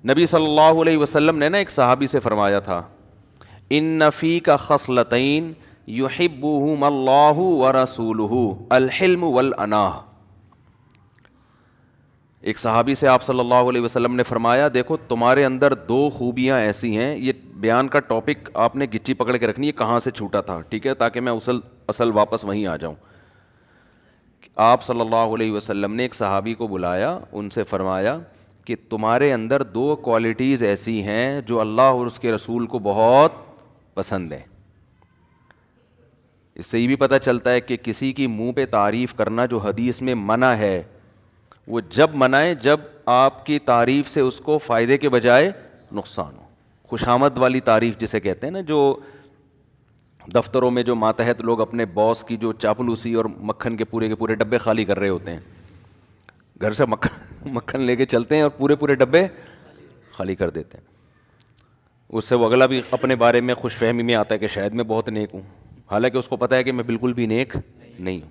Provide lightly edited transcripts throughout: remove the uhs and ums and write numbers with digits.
نبی صلی اللہ علیہ وسلم نے نا ایک صحابی سے فرمایا تھا، ان فیک خصلتین یحبہم اللہ ورسولہ الحلم والاناہ۔ ایک صحابی سے آپ صلی اللہ علیہ وسلم نے فرمایا دیکھو تمہارے اندر دو خوبیاں ایسی ہیں، یہ بیان کا ٹاپک آپ نے گچی پکڑ کے رکھنی ہے کہاں سے چھوٹا تھا، ٹھیک ہے، تاکہ میں اصل واپس وہیں آ جاؤں۔ آپ صلی اللہ علیہ وسلم نے ایک صحابی کو بلایا، ان سے فرمایا کہ تمہارے اندر دو کوالٹیز ایسی ہیں جو اللہ اور اس کے رسول کو بہت پسند ہیں۔ اس سے یہ بھی پتہ چلتا ہے کہ کسی کی منہ پہ تعریف کرنا جو حدیث میں منع ہے، وہ جب منائے جب آپ کی تعریف سے اس کو فائدے کے بجائے نقصان ہو۔ خوشامد والی تعریف جسے کہتے ہیں نا، جو دفتروں میں جو ماتحت لوگ اپنے باس کی جو چاپلوسی اور مکھن کے پورے ڈبے خالی کر رہے ہوتے ہیں، گھر سے مکھن لے کے چلتے ہیں اور پورے ڈبے خالی کر دیتے ہیں، اس سے وہ اگلا بھی اپنے بارے میں خوش فہمی میں آتا ہے کہ شاید میں بہت نیک ہوں، حالانکہ اس کو پتہ ہے کہ میں بالکل بھی نیک نہیں ہوں،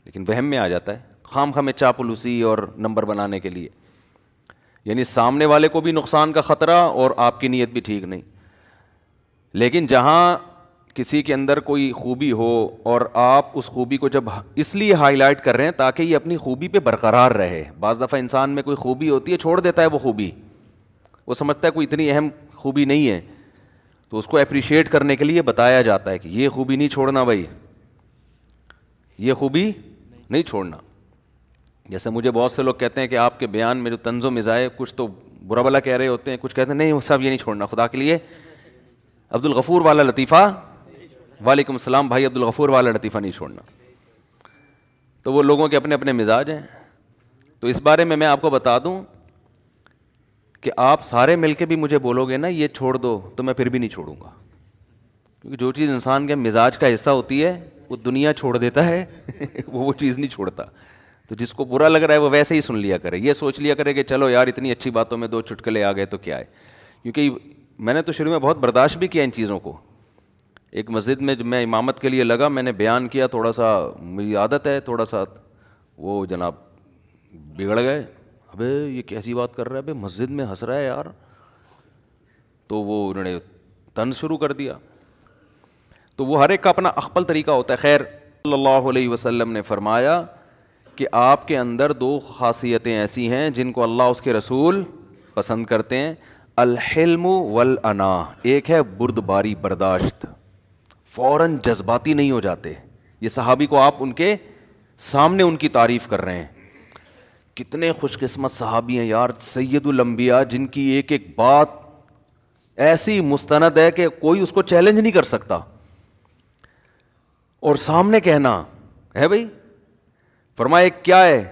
لیکن وہم میں آ جاتا ہے خام خواہ میں چاپلوسی اور نمبر بنانے کے لیے، یعنی سامنے والے کو بھی نقصان کا خطرہ اور آپ کی نیت بھی ٹھیک نہیں۔ لیکن جہاں کسی کے اندر کوئی خوبی ہو اور آپ اس خوبی کو جب اس لیے ہائی لائٹ کر رہے ہیں تاکہ یہ اپنی خوبی پہ برقرار رہے، بعض دفعہ انسان میں کوئی خوبی ہوتی ہے چھوڑ دیتا ہے وہ خوبی، وہ سمجھتا ہے کوئی اتنی اہم خوبی نہیں ہے، تو اس کو اپریشیٹ کرنے کے لیے بتایا جاتا ہے کہ یہ خوبی نہیں چھوڑنا بھائی، یہ خوبی نہیں چھوڑنا۔ جیسے مجھے بہت سے لوگ کہتے ہیں کہ آپ کے بیان میں جو طنز و مزاح کچھ تو برا بلا کہہ رہے ہوتے ہیں، کچھ کہتے ہیں نہیں وہ سب یہ نہیں چھوڑنا خدا کے لیے، عبد الغفور والا لطیفہ، وعلیکم السلام بھائی، عبد الغفور والا لطیفہ نہیں چھوڑنا۔ تو وہ لوگوں کے اپنے اپنے مزاج ہیں۔ تو اس بارے میں آپ کو بتا دوں کہ آپ سارے مل کے بھی مجھے بولو گے نا یہ چھوڑ دو تو میں پھر بھی نہیں چھوڑوں گا، کیونکہ جو چیز انسان کے مزاج کا حصہ ہوتی ہے وہ دنیا چھوڑ دیتا ہے وہ چیز نہیں چھوڑتا۔ تو جس کو برا لگ رہا ہے وہ ویسے ہی سن لیا کرے، یہ سوچ لیا کرے کہ چلو یار اتنی اچھی باتوں میں دو چٹکلے آ گئے تو کیا ہے، کیونکہ میں نے تو شروع میں بہت برداشت بھی کیا ان چیزوں کو۔ ایک مسجد میں جب میں امامت کے لیے لگا، میں نے بیان کیا، تھوڑا سا میری عادت ہے تھوڑا سا وہ جناب بگڑ گئے، ابے یہ کیسی بات کر رہا ہے، ابے مسجد میں ہنس رہا ہے یار، تو وہ انہوں نے طنز شروع کر دیا۔ تو وہ ہر ایک کا اپنا اخپل طریقہ ہوتا ہے۔ خیر، صلی اللہ علیہ وسلم نے فرمایا کہ آپ کے اندر دو خاصیتیں ایسی ہیں جن کو اللہ اس کے رسول پسند کرتے ہیں، الحلم والاناہ۔ ایک ہے بردباری، برداشت، فوراً جذباتی نہیں ہو جاتے۔ یہ صحابی کو آپ ان کے سامنے ان کی تعریف کر رہے ہیں، کتنے خوش قسمت صحابی ہیں یار، سید الانبیاء، جن کی ایک ایک بات ایسی مستند ہے کہ کوئی اس کو چیلنج نہیں کر سکتا، اور سامنے کہنا ہے بھائی، فرمائے کیا ہے؟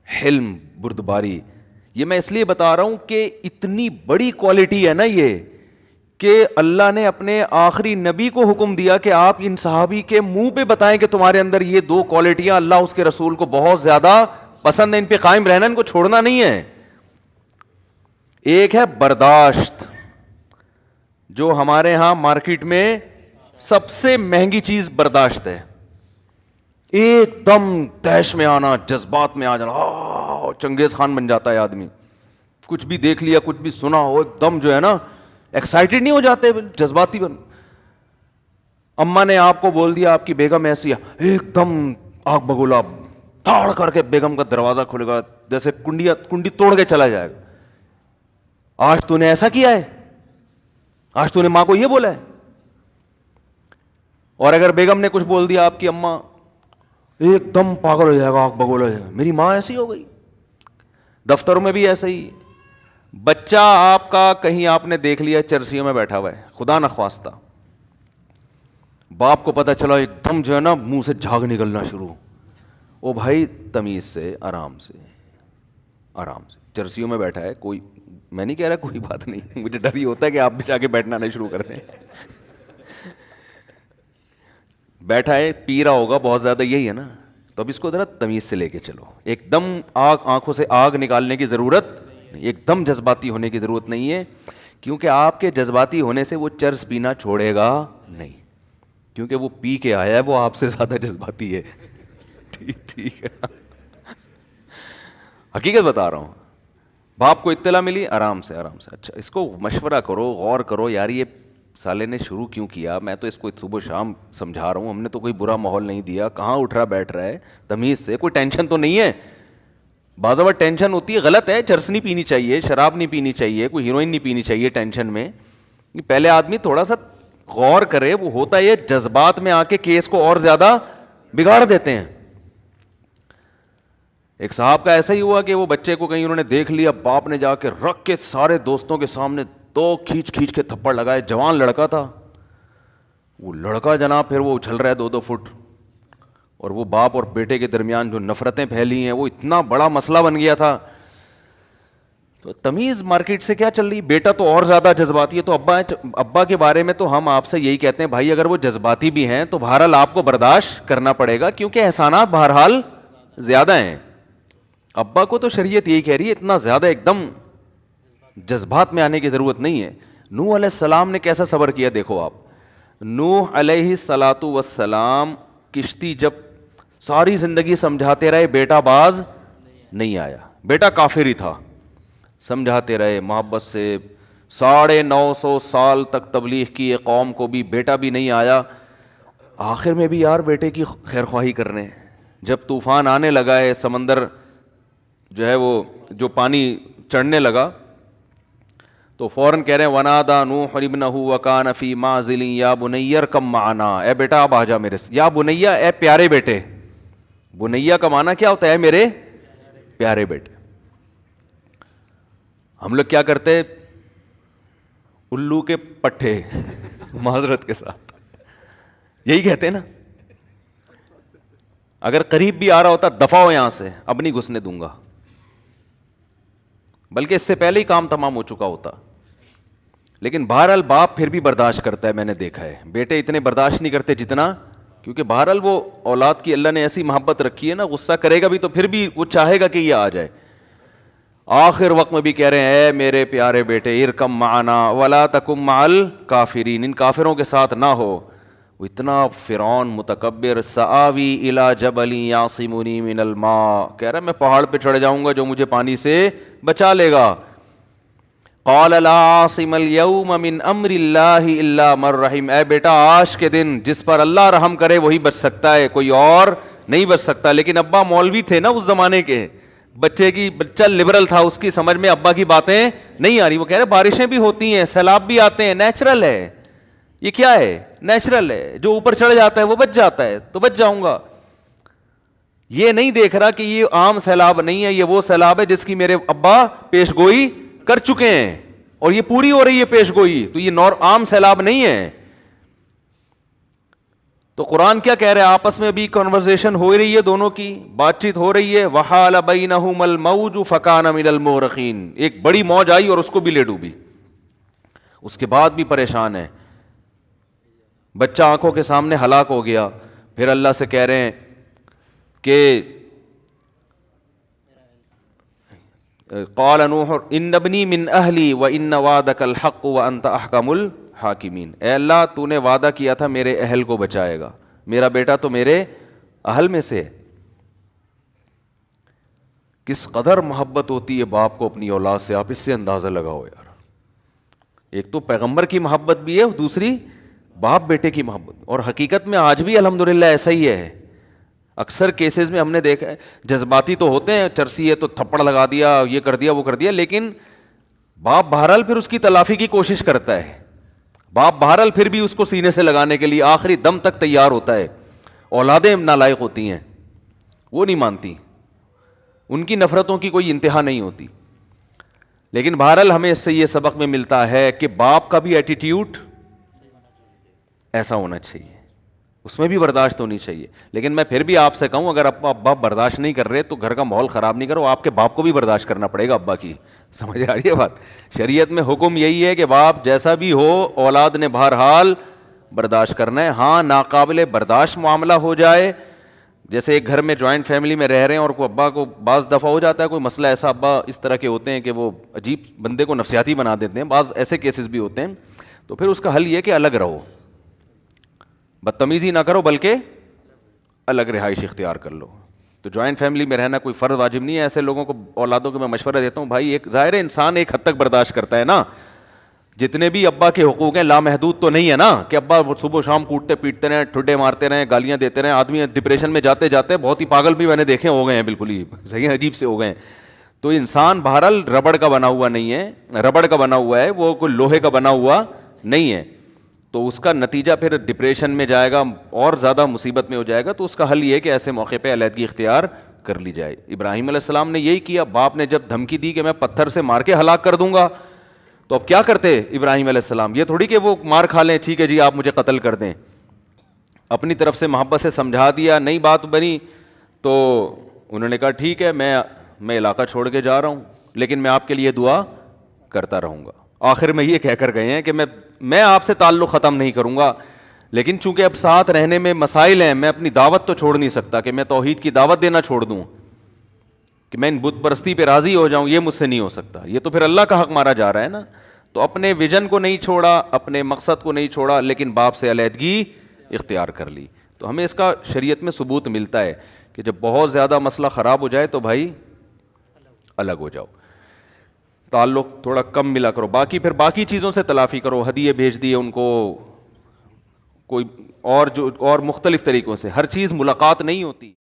حلم، بردباری۔ یہ میں اس لیے بتا رہا ہوں کہ اتنی بڑی کوالٹی ہے نا یہ، کہ اللہ نے اپنے آخری نبی کو حکم دیا کہ آپ ان صحابی کے منہ پہ بتائیں کہ تمہارے اندر یہ دو کوالٹیاں اللہ اس کے رسول کو بہت زیادہ پسند ہے، ان پہ قائم رہنا، ان کو چھوڑنا نہیں ہے۔ ایک ہے برداشت، جو ہمارے ہاں مارکیٹ میں سب سے مہنگی چیز برداشت ہے۔ ایک دم تیش میں آنا، جذبات میں آ جانا، چنگیز خان بن جاتا ہے آدمی، کچھ بھی دیکھ لیا کچھ بھی سنا ہو ایک دم جو ہے نا ایکسائٹیڈ نہیں ہو جاتے، جذباتی بن۔ اماں نے آپ کو بول دیا آپ کی بیگم ایسی ہے، ایک دم آگ بگولا دھاڑ کر کے بیگم کا دروازہ کھلے گا، جیسے کنڈی توڑ کے چلا جائے گا، آج تو نے ایسا کیا ہے، آج تو نے ماں کو یہ بولا ہے۔ اور اگر بیگم نے کچھ بول دیا آپ کی اماں، ایک دم پاگل ہو جائے گا، آگ بگولا ہو جائے گا، میری ماں ایسی ہو گئی۔ دفتروں میں بھی ایسا ہی، بچہ آپ کا کہیں آپ نے دیکھ لیا چرسیوں میں بیٹھا ہوا ہے، خدا نخواستہ باپ کو پتہ چلا، ایک دم جو ہے نا منہ سے جھاگ نکلنا شروع، او بھائی تمیز سے، آرام سے، آرام سے، چرسیوں میں بیٹھا ہے کوئی، میں نہیں کہہ رہا کوئی بات نہیں، مجھے ڈر ہی ہوتا ہے کہ آپ بھی جا کے بیٹھنا نہیں شروع کر دیں۔ بیٹھا ہے پی رہا ہوگا بہت زیادہ، یہی ہے نا، تو اب اس کو ذرا تمیز سے لے کے چلو، ایک دم آنکھوں سے آگ نکالنے کی ضرورت نہیں، ایک دم جذباتی ہونے کی ضرورت نہیں ہے، کیونکہ آپ کے جذباتی ہونے سے وہ چرس پینا چھوڑے گا نہیں، کیونکہ وہ پی کے آیا ہے، وہ آپ سے زیادہ جذباتی ہے۔ ٹھیک ہے، حقیقت بتا رہا ہوں۔ باپ کو اطلاع ملی، آرام سے اچھا اس کو مشورہ کرو، غور کرو، یار یہ سالے نے شروع کیوں کیا، میں تو اس کو صبح شام سمجھا رہا ہوں، ہم نے تو کوئی برا ماحول نہیں دیا، کہاں اٹھ رہا بیٹھ رہا ہے تمیز سے، کوئی ٹینشن تو نہیں ہے. بعض اوقات ٹینشن ہوتی ہے، غلط ہے، چرس نہیں پینی چاہیے، شراب نہیں پینی چاہیے، کوئی ہیروئن نہیں پینی چاہیے ٹینشن میں. پہلے آدمی تھوڑا سا غور کرے. وہ ہوتا ہے جذبات میں آ کے کیس کو اور زیادہ بگاڑ دیتے ہیں. ایک صاحب کا ایسا ہی ہوا کہ وہ بچے کو کہیں انہوں نے دیکھ لیا، باپ نے جا کے رکھ کے سارے دوستوں کے سامنے دو کھینچ کے تھپڑ لگائے. جوان لڑکا تھا وہ لڑکا جناب، پھر وہ اچھل رہا ہے 2-2 فٹ، اور وہ باپ اور بیٹے کے درمیان جو نفرتیں پھیلی ہیں وہ اتنا بڑا مسئلہ بن گیا تھا. تو تمیز مارکیٹ سے کیا چل رہی، بیٹا تو اور زیادہ جذباتی ہے. تو ابا کے بارے میں تو ہم آپ سے یہی کہتے ہیں بھائی، اگر وہ جذباتی بھی ہیں تو بہرحال آپ کو برداشت کرنا پڑے گا، کیونکہ احسانات بہرحال زیادہ ہیں. ابا کو تو شریعت یہی کہہ رہی ہے اتنا زیادہ ایک دم جذبات میں آنے کی ضرورت نہیں ہے. نوح علیہ السلام نے کیسا صبر کیا دیکھو آپ. نوح علیہ الصلاۃ والسلام کشتی جب ساری زندگی سمجھاتے رہے، بیٹا باز نہیں آیا، بیٹا کافر ہی تھا، سمجھاتے رہے محبت سے، 950 سال تک تبلیغ کی قوم کو بھی، بیٹا بھی نہیں آیا. آخر میں بھی یار بیٹے کی خیر خواہی کرنے، جب طوفان آنے لگا ہے، سمندر جو ہے وہ جو پانی چڑھنے لگا، تو فوراً کہہ رہے ہیں وَنَادَى نُوحٌ ابْنَهُ وَكَانَ فِي مَعْزِلٍ يَا بُنَيَّ ارْكَب مَّعَنَا، اے بیٹا اب آ جا میرے سے. یا بنیا، اے پیارے بیٹے. بنیا کا معنی کیا ہوتا ہے؟ میرے پیارے بیٹے. ہم لوگ کیا کرتے، الو کے پٹھے معذرت کے ساتھ یہی کہتے ہیں نا. اگر قریب بھی آ رہا ہوتا دفع ہو یہاں سے، اب نہیں گھسنے دوں گا، بلکہ اس سے پہلے ہی کام تمام ہو چکا ہوتا. لیکن بہرحال باپ پھر بھی برداشت کرتا ہے، میں نے دیکھا ہے. بیٹے اتنے برداشت نہیں کرتے جتنا، کیونکہ بہرحال وہ اولاد کی اللہ نے ایسی محبت رکھی ہے نا، غصہ کرے گا بھی تو پھر بھی وہ چاہے گا کہ یہ آ جائے. آخر وقت میں بھی کہہ رہے ہیں اے میرے پیارے بیٹے ارکم معنا ولا تکم مع الکافرین، ان کافروں کے ساتھ نہ ہو. وہ اتنا فرعون متکبر، سآوی الی جبل یعصمنی من الماء، کہہ رہا ہے میں پہاڑ پہ چڑھ جاؤں گا جو مجھے پانی سے بچا لے گا. قال لا عاصم اليوم من امر اللہ الا من رحم، اے بیٹا آج کے دن جس پر اللہ رحم کرے وہی بچ سکتا ہے، کوئی اور نہیں بچ سکتا. لیکن ابا مولوی تھے نا اس زمانے کے، بچہ لبرل تھا، اس کی سمجھ میں ابا کی باتیں نہیں آ رہی. وہ کہہ رہے بارشیں بھی ہوتی ہیں، سیلاب بھی آتے ہیں، نیچرل ہے، یہ کیا ہے، نیچرل ہے، جو اوپر چڑھ جاتا ہے وہ بچ جاتا ہے تو بچ جاؤں گا. یہ نہیں دیکھ رہا کہ یہ عام سیلاب نہیں ہے، یہ وہ سیلاب ہے جس کی میرے ابا پیش گوئی کر چکے ہیں اور یہ پوری ہو رہی ہے پیش گوئی، تو یہ عام سیلاب نہیں ہے. تو قرآن کیا کہہ رہے ہیں، آپس میں بھی کنورسیشن ہو رہی ہے، دونوں کی بات چیت ہو رہی ہے. وحال بینہم الموج فکان من المغرقین، ایک بڑی موج آئی اور اس کو بھی لے ڈوبی. اس کے بعد بھی پریشان ہے، بچہ آنکھوں کے سامنے ہلاک ہو گیا. پھر اللہ سے کہہ رہے ہیں کہ قال نوح ان ابنی من اہلی وان وعدک الحق وانت احکم الحاکمین، اے اللہ تو نے وعدہ کیا تھا میرے اہل کو بچائے گا، میرا بیٹا تو میرے اہل میں سے. کس قدر محبت ہوتی ہے باپ کو اپنی اولاد سے، آپ اس سے اندازہ لگاؤ یار. ایک تو پیغمبر کی محبت بھی ہے، دوسری باپ بیٹے کی محبت. اور حقیقت میں آج بھی الحمدللہ ایسا ہی ہے. اکثر کیسز میں ہم نے دیکھا ہے جذباتی تو ہوتے ہیں، چرسی ہے تو تھپڑ لگا دیا، یہ کر دیا وہ کر دیا، لیکن باپ بہرحال پھر اس کی تلافی کی کوشش کرتا ہے. باپ بہرحال پھر بھی اس کو سینے سے لگانے کے لیے آخری دم تک تیار ہوتا ہے. اولادیں نالائق ہوتی ہیں، وہ نہیں مانتی، ان کی نفرتوں کی کوئی انتہا نہیں ہوتی. لیکن بہرحال ہمیں اس سے یہ سبق میں ملتا ہے کہ باپ کا بھی ایٹیٹیوڈ ایسا ہونا چاہیے، اس میں بھی برداشت ہونی چاہیے. لیکن میں پھر بھی آپ سے کہوں اگر ابا برداشت نہیں کر رہے تو گھر کا ماحول خراب نہیں کرو، آپ کے باپ کو بھی برداشت کرنا پڑے گا ابا کی. سمجھ آ رہی ہے بات؟ شریعت میں حکم یہی ہے کہ باپ جیسا بھی ہو اولاد نے بہرحال برداشت کرنا ہے. ہاں ناقابل برداشت معاملہ ہو جائے، جیسے ایک گھر میں جوائنٹ فیملی میں رہ رہے ہیں اور کوئی ابا کو بعض دفعہ ہو جاتا ہے کوئی مسئلہ ایسا، ابا اس طرح کے ہوتے ہیں کہ وہ عجیب بندے کو نفسیاتی بنا دیتے ہیں، بعض ایسے کیسز بھی ہوتے ہیں. تو پھر اس کا حل یہ کہ الگ رہو، بدتمیزی نہ کرو بلکہ الگ رہائش اختیار کر لو. تو تو جوائنٹ فیملی میں رہنا کوئی فرض واجب نہیں ہے. ایسے لوگوں کو اولادوں کو میں مشورہ دیتا ہوں بھائی ایک ظاہر ہے انسان ایک حد تک برداشت کرتا ہے نا, جتنے بھی ابا کے حقوق ہیں لامحدود تو نہیں ہے نا کہ ابا صبح شام کوٹتے پیٹتے رہیں, ٹھڈے مارتے رہیں, گالیاں دیتے رہیں. آدمی ڈپریشن میں جاتے جاتے بہت ہی پاگل بھی میں نے دیکھے ہو گئے ہیں, بالکل ہی صحیح عجیب سے ہو گئے ہیں. تو انسان بہرحال ربڑ کا بنا ہوا نہیں ہے, ربڑ کا بنا ہوا ہے, وہ کوئی لوہے کا بنا ہوا نہیں ہے. تو اس کا نتیجہ پھر ڈپریشن میں جائے گا اور زیادہ مصیبت میں ہو جائے گا. تو اس کا حل یہ ہے کہ ایسے موقع پہ علیحدگی اختیار کر لی جائے. ابراہیم علیہ السلام نے یہی کیا. باپ نے جب دھمکی دی کہ میں پتھر سے مار کے ہلاک کر دوں گا, تو اب کیا کرتے ابراہیم علیہ السلام؟ یہ تھوڑی کہ وہ مار کھا لیں, ٹھیک ہے جی آپ مجھے قتل کر دیں. اپنی طرف سے محبت سے سمجھا دیا, نہیں بات بنی تو انہوں نے کہا ٹھیک ہے میں علاقہ چھوڑ کے جا رہا ہوں, لیکن میں آپ کے لیے دعا کرتا رہوں گا. آخر میں یہ کہہ کر گئے ہیں کہ میں آپ سے تعلق ختم نہیں کروں گا, لیکن چونکہ اب ساتھ رہنے میں مسائل ہیں, میں اپنی دعوت تو چھوڑ نہیں سکتا کہ میں توحید کی دعوت دینا چھوڑ دوں, کہ میں ان بت پرستی پہ راضی ہو جاؤں, یہ مجھ سے نہیں ہو سکتا. یہ تو پھر اللہ کا حق مارا جا رہا ہے نا. تو اپنے ویژن کو نہیں چھوڑا, اپنے مقصد کو نہیں چھوڑا, لیکن باپ سے علیحدگی اختیار کر لی. تو ہمیں اس کا شریعت میں ثبوت ملتا ہے کہ جب بہت زیادہ مسئلہ خراب ہو جائے تو بھائی الگ ہو جاؤ, تعلق تھوڑا کم ملا کرو, باقی پھر باقی چیزوں سے تلافی کرو. ہدیے بھیج دیے ان کو, کوئی اور جو اور مختلف طریقوں سے. ہر چیز ملاقات نہیں ہوتی.